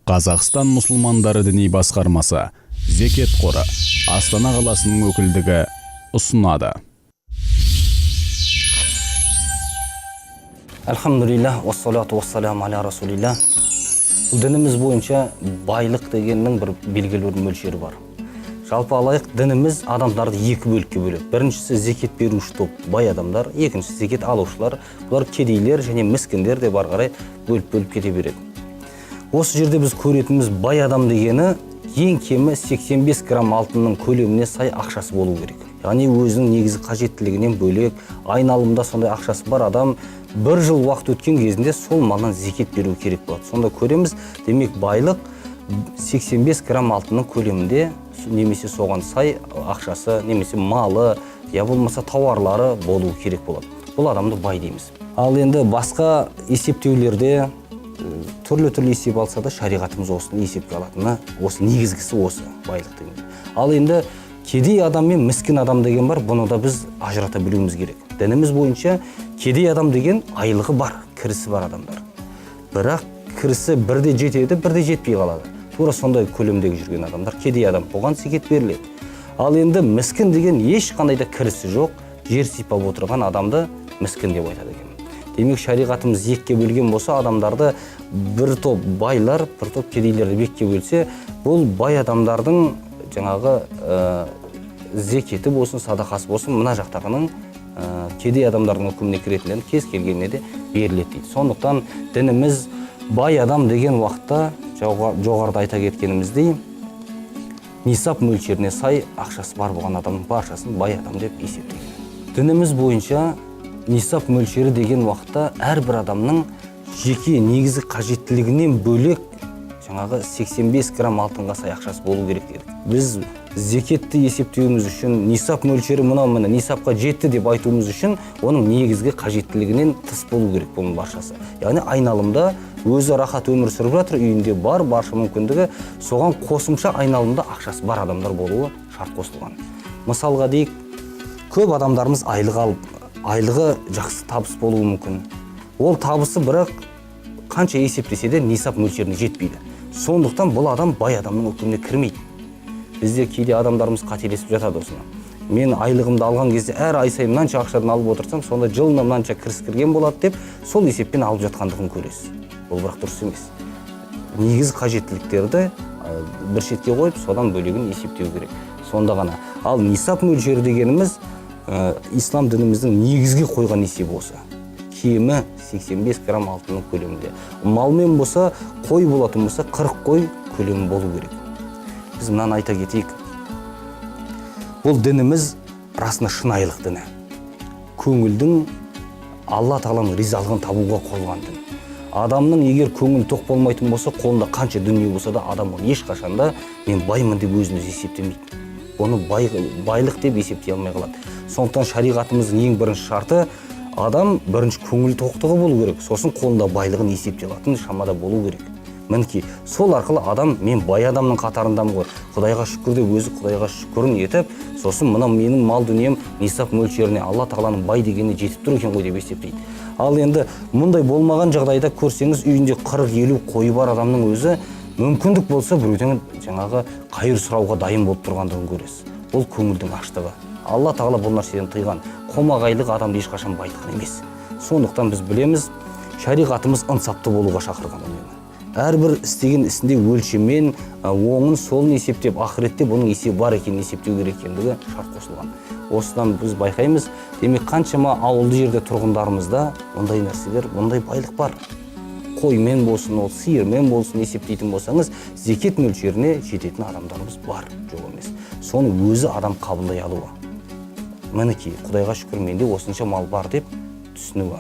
Қазақстан мұсылмандары діни басқармасы, Зекет қоры, Астана қаласының өкілдігі ұсынады. Алхамдулилlah, уассалату уассаламу аля расулилlah. Дініміз бойынша байлық дегеннің бір белгілі бір мөлшері бар. Жалпы алайық, дініміз адамдарды екі бөлікке бөледі. Біріншісі зекет беруші топ, бай адамдар, екіншісі зекет алушылар, бұлар кедейлер және міскіндер де бар қарай бөліп кете береді. Осы жерде біз көретініміз бай адам дегені ең кемі 85 грамм алтынның көлеміне сай ақшасы болу керек. Яғни өзінің негізгі қажеттілігінен бөлек, айналымда сондай ақшасы бар адам бір жыл уақыт өткен кезінде сол малдан зекет беру керек болады. Сонда көреміз, демек байлық 85 грамм алтынның көлемінде немесе соған сай ақшасы, немесе малы, я болмаса тауарлары болу керек болады. Бұл адамды бай дейміз. Ал енді басқа есептеулерде түрлі есеп алса да шариғатымыз осыны есепке алатыны, осы негізгісі осы байлық деген. Ал енді кедей адам мен міскін адам деген бар, бұны да біз ажырата білуіміз керек. Дініміз бойынша кедей адам деген айлығы бар, кірісі бар адамдар. Бірақ кірісі бірде жетеді, бірде жетпей қалады. Тура сондай көлемдегі жүрген адамдар кедей адам, оған зекет беріледі. Ал енді міскін деген ешқандай да кірісі жоқ, жер сипап отырған адамды міскін деп айтады екен. Демек шариғатымыз екіге бөлген болса, адамдарды бір топ байлар, бір топ кедейлерді екіге бөлсе, бұл бай адамдардың жаңағы зекеті болсын, садақасы болсын, мына жақтағының кедей адамдардың үкіміне кіретіндерін кез келгеніне де беріледі дейді. Сондықтан дініміз бай адам деген уақытта жоғарыда айта кеткеніміздей нисап мөлшеріне сай ақшасы бар болған адамның баршасын бай адам деп есептеген. Дініміз бойынша нисап мөлшері деген уақытта әрбір адамның жеке негізгі қажеттілігінен бөлек жаңағы 85 грамм алтынға сай ақшасы болу керек дедік. Біз зекетті есептеуіміз үшін нисап мөлшері мына нисапқа жетті деп айтуымыз үшін оның негізгі қажеттілігінен тыс болу керек бұның баршасы. Яғни айналымда өзі рахат өмір сүріп жатыр, үйінде бар барша мүмкіндігі, соған қосымша айналымда ақшасы бар адамдар болуы шарт қосылған. Мысалға дейік, көп адамдарымыз айлығы жақсы табыс болуы мүмкін. Ол табысы бірақ қанша есептесе де нисап мөлшеріне жетпейді. Сондықтан бұл адам бай адамның үкіміне кірмейді. Бізде кейде адамдарымыз қателесіп жатады осыны. Мен айлығымды алған кезде әр ай сайын мынанша ақшадан алып отырсам, сонда жылына мынанша кіріс кірген болады деп, сол есеппен алып жатқандығын көресіз. Бұл бірақ дұрыс емес. Негізгі қажеттіліктерді бір шетке қойып, содан бөлігін есептеу керек. Сонда ғана. Ал нисап мөлшері дегеніміз ислам дініміздің негізгі қойған есебі осы. Кемі 85 грамм алтынның көлемінде. Малмен болса, қой болатын болса, 40 қой көлемі болу керек. Біз мынаны айта кетейік. Бұл дініміз расына шынайылық діні. Көңілдің Алла тағаланың ризалығын табуға қойылған дін. Адамның егер көңіл тоқ болмайтын болса, қолында қанша дүние болса да, адам оны ешқашанда мен баймын деп өзін есептемейді. Оны байлық деп есептей алмай қалады. Сондықтан шариғатымыздың ең бірінші шарты адам бірінші көңіл тоқтығы болу керек, сосын қолында байлығын есептей алатын шамада болу керек. Мінекей, сол арқылы адам мен бай адамның қатарындамын ғой, Құдайға шүкір деп өзі Құдайға шүкірін етіп, сосын мына менің мал дүнием нисап мөлшеріне Алла тағаланың бай дегеніне жетіп тұр екен ғой деп есептейді. Ал енді мұндай болмаған жағдайда көрсеңіз, үйінде 40-50 қойы бар адамның өзі мүмкіндік болса біреуден жаңағы қайыр сұрауға дайын болып тұрғандығын көресіз. Бұл көңілдің аштығы. Алла тағала бұл нәрседен тыйған. Қомағайлық адамды ешқашан байтқан емес. Сондықтан біз білеміз, шариғатымыз ынсапты болуға шақырған. Әрбір істеген ісінде өлшеммен, оңын солын есептеп, ақыретте бұның есебі бар екенін есептеу керек екендігі шарт қосылған. Осыдан біз байқаймыз, демек қаншама ауылды жерде тұрғындарымызда ондай нәрселер, ондай байлық бар. Қоймен болсын, ол сиырмен болсын есептейтін болсаңыз, зекет мөлшеріне жететін адамдарымыз бар, жоқ емес. Соны өзі адам қабылдай алуы. Мінекей, Құдайға шүкір менде осынша мал бар деп түсінуі.